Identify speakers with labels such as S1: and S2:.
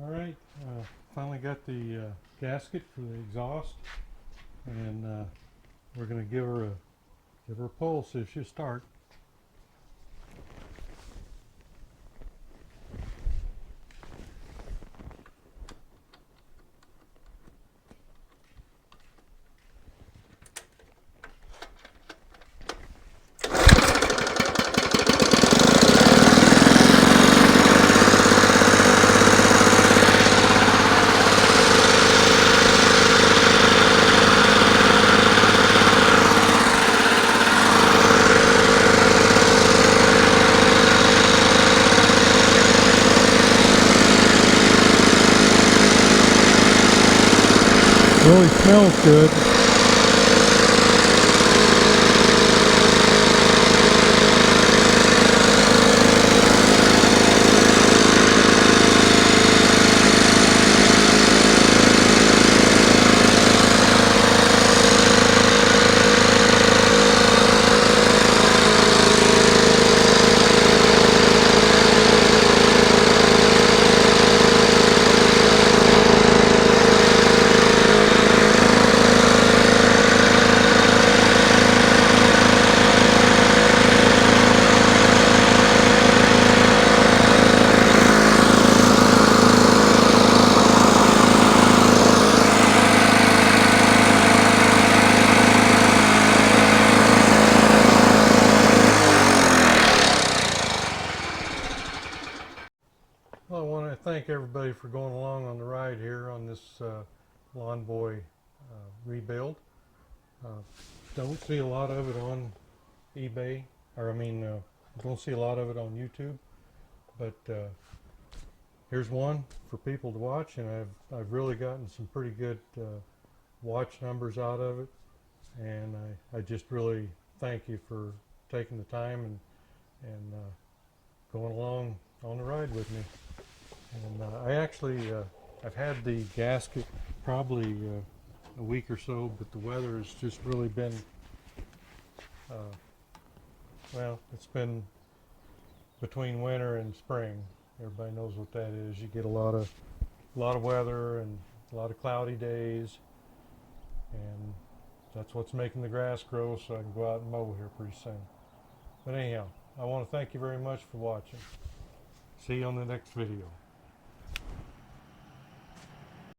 S1: Alright, finally got the gasket for the exhaust, and we're going to give her a pull, see if she'll start. Really smells good. Well, I want to thank everybody for going along on the ride here on this Lawn Boy rebuild. Don't see a lot of it on eBay, or don't see a lot of it on YouTube, but here's one for people to watch, and I've really gotten some pretty good watch numbers out of it, and I just really thank you for taking the time and going along on the ride with me. And I've had the gasket probably a week or so, but the weather has just really been, well, it's been between winter and spring. Everybody knows what that is. You get a lot of weather and a lot of cloudy days, and that's what's making the grass grow so I can go out and mow here pretty soon. But anyhow, I want to thank you very much for watching. See you on the next video.